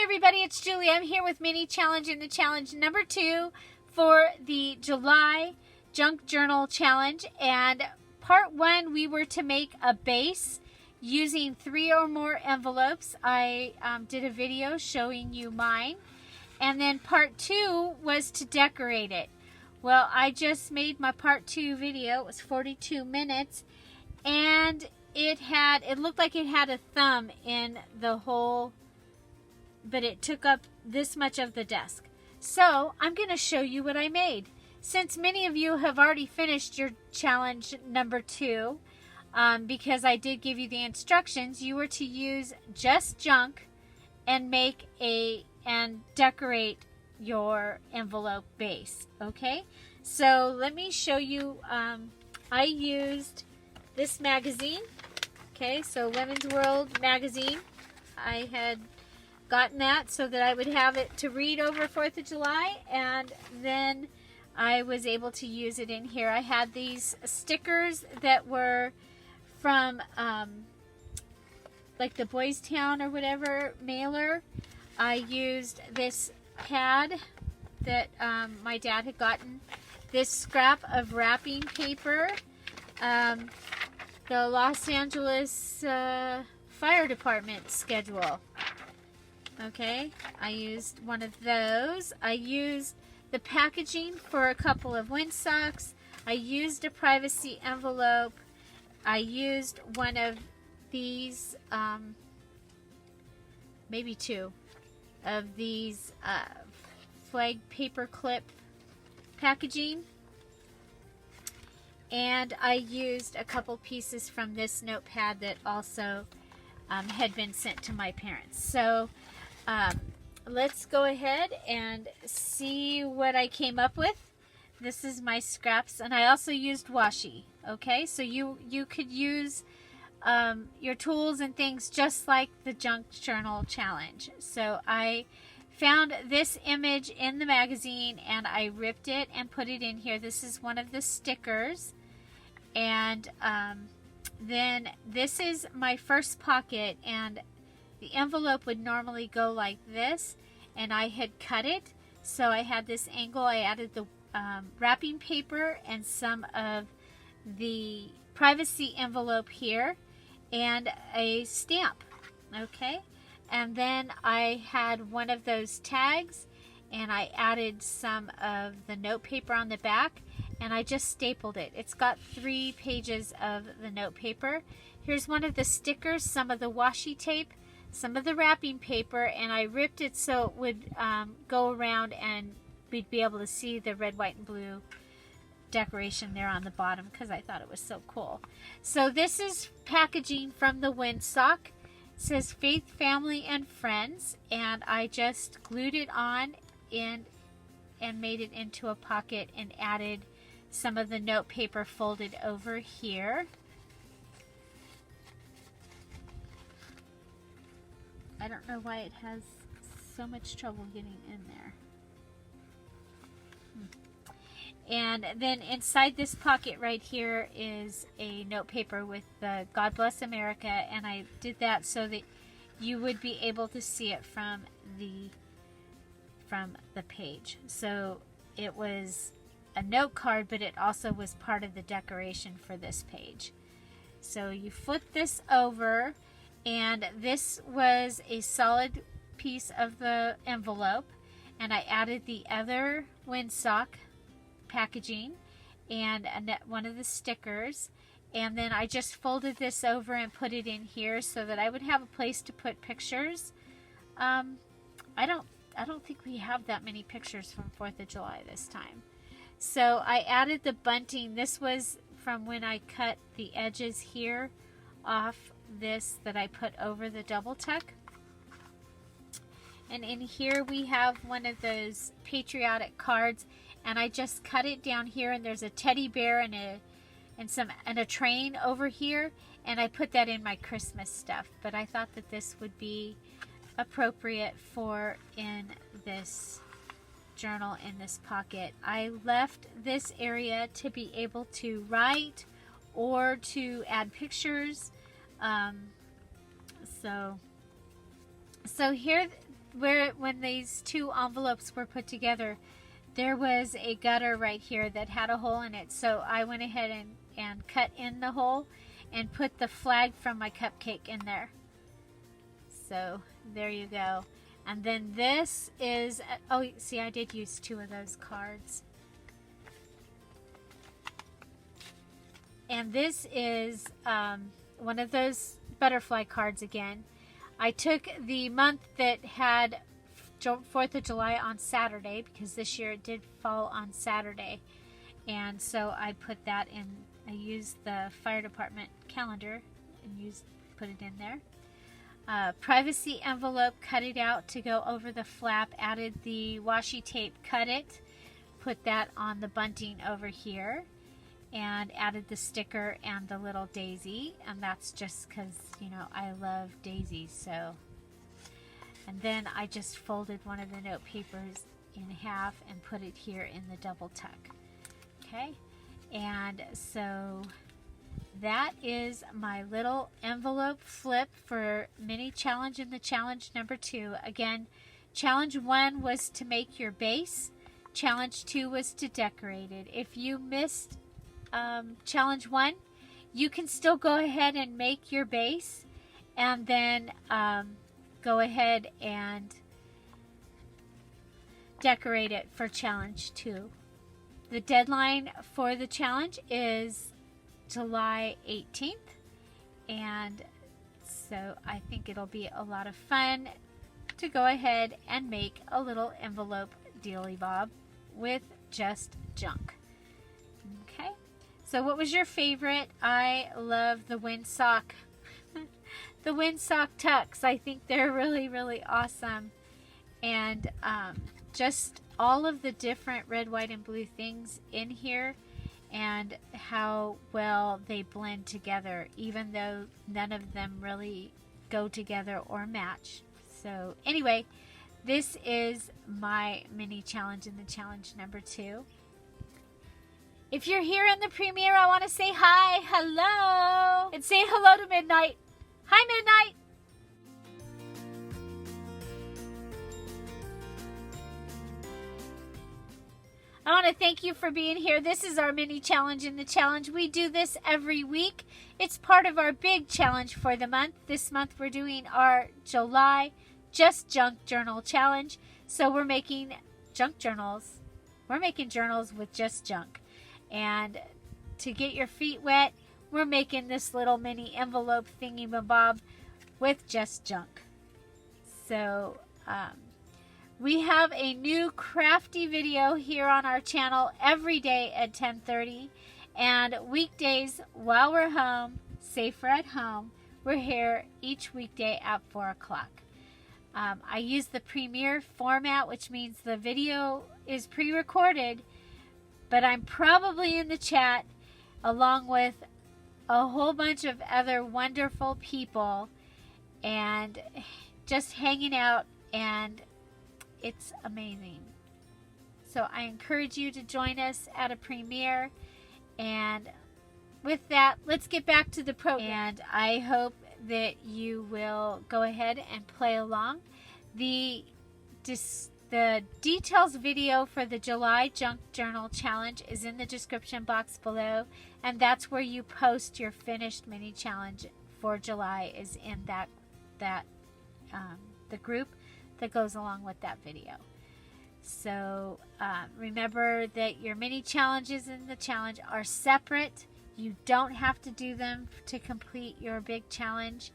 everybody, it's Julie. I'm here with Mini Challenge in the challenge number 2 for the July Junk Journal Challenge. And part 1, we were to make a base using 3 or more envelopes. I did a video showing you mine. And then part 2 was to decorate it. Well, I just made my part 2 video. It was 42 minutes. And it looked like it had a thumb in the whole, but it took up this much of the desk. So I'm going to show you what I made. Since many of you have already finished your challenge number 2, because I did give you the instructions, you were to use just junk and and decorate your envelope base. Okay, so let me show you. I used this magazine. Okay, so Women's World magazine. I had gotten that so that I would have it to read over 4th of July, and then I was able to use it in here. I had these stickers that were from like the Boys Town or whatever mailer. I used this pad that my dad had gotten, this scrap of wrapping paper, the Los Angeles Fire Department schedule. Okay, I used one of those. I used the packaging for a couple of windsocks. I used a privacy envelope. I used one of these, maybe 2 of these flag paper clip packaging. And I used a couple pieces from this notepad that also had been sent to my parents. So let's go ahead and see what I came up with. This is my scraps, and I also used washi. Okay, so you could use your tools and things just like the Junk Journal Challenge. So I found this image in the magazine and I ripped it and put it in here. This is one of the stickers. And then this is my first pocket, and the envelope would normally go like this, and I had cut it so I had this angle. I added the wrapping paper and some of the privacy envelope here and a stamp. Okay, and then I had one of those tags and I added some of the note paper on the back, and I just stapled it. It's got 3 pages of the note paper. Here's one of the stickers, some of the washi tape, some of the wrapping paper, and I ripped it so it would go around and we'd be able to see the red, white, and blue decoration there on the bottom because I thought it was so cool. So this is packaging from the windsock. It says Faith, Family, and Friends, and I just glued it on in and made it into a pocket and added some of the note paper folded over here. I don't know why it has so much trouble getting in there. And then inside this pocket right here is a note paper with the God Bless America, and I did that so that you would be able to see it from the page. So it was a note card, but it also was part of the decoration for this page. So you flip this over, and this was a solid piece of the envelope, and I added the other windsock packaging and one of the stickers, and then I just folded this over and put it in here so that I would have a place to put pictures. I don't think we have that many pictures from 4th of July this time. So I added the bunting. This was from when I cut the edges here off this that I put over the double tuck. And in here we have one of those patriotic cards, and I just cut it down here, and there's a teddy bear and a train over here, and I put that in my Christmas stuff. But I thought that this would be appropriate for in this journal, in this pocket. I left this area to be able to write or to add pictures. So here when these two envelopes were put together, there was a gutter right here that had a hole in it. So I went ahead and cut in the hole and put the flag from my cupcake in there. So there you go. And then this is, oh, see, I did use 2 of those cards. And this is one of those butterfly cards again. I took the month that had 4th of July on Saturday, because this year it did fall on Saturday. And so I put that in, I used the fire department calendar and put it in there. Privacy envelope, cut it out to go over the flap, added the washi tape, cut it, put that on the bunting over here, and added the sticker and the little daisy. And that's just because, you know, I love daisies. So, and then I just folded one of the note papers in half and put it here in the double tuck. Okay, and so that is my little envelope flip for mini challenge in the challenge number 2. Again, challenge 1 was to make your base. Challenge 2 was to decorate it. If you missed challenge 1, you can still go ahead and make your base, and then go ahead and decorate it for challenge 2. The deadline for the challenge is July 18th, and so I think it'll be a lot of fun to go ahead and make a little envelope dealy bob with just junk. Okay, so what was your favorite? I love the windsock the windsock tucks. I think they're really, really awesome, and just all of the different red, white, and blue things in here, and how well they blend together, even though none of them really go together or match. So anyway, this is my mini challenge in the challenge number 2. If you're here in the premiere, I want to say hi, hello, and say hello to Midnight. Hi, Midnight. I want to thank you for being here. This is our mini challenge in the challenge. We do this every week. It's part of our big challenge for the month. This month we're doing our July Just Junk Journal Challenge. So we're making junk journals. We're making journals with just junk. And to get your feet wet, we're making this little mini envelope thingy-mabob with just junk. So, we have a new crafty video here on our channel every day at 10:30, and weekdays while we're home, safer at home, we're here each weekday at 4 o'clock. I use the premiere format, which means the video is pre-recorded, but I'm probably in the chat along with a whole bunch of other wonderful people and just hanging out, and it's amazing. So I encourage you to join us at a premiere. And with that, let's get back to the program. And I hope that you will go ahead and play along. The details video for the July Junk Journal Challenge is in the description box below. And that's where you post your finished mini challenge for July, is in the group that goes along with that video. So remember that your mini challenges in the challenge are separate. You don't have to do them to complete your big challenge.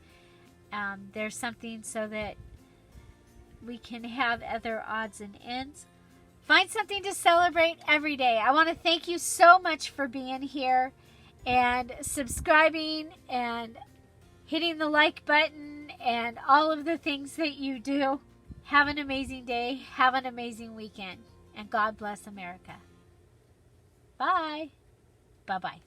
There's something so that we can have other odds and ends. Find something to celebrate every day. I want to thank you so much for being here and subscribing and hitting the like button and all of the things that you do. Have an amazing day. Have an amazing weekend. And God bless America. Bye. Bye-bye.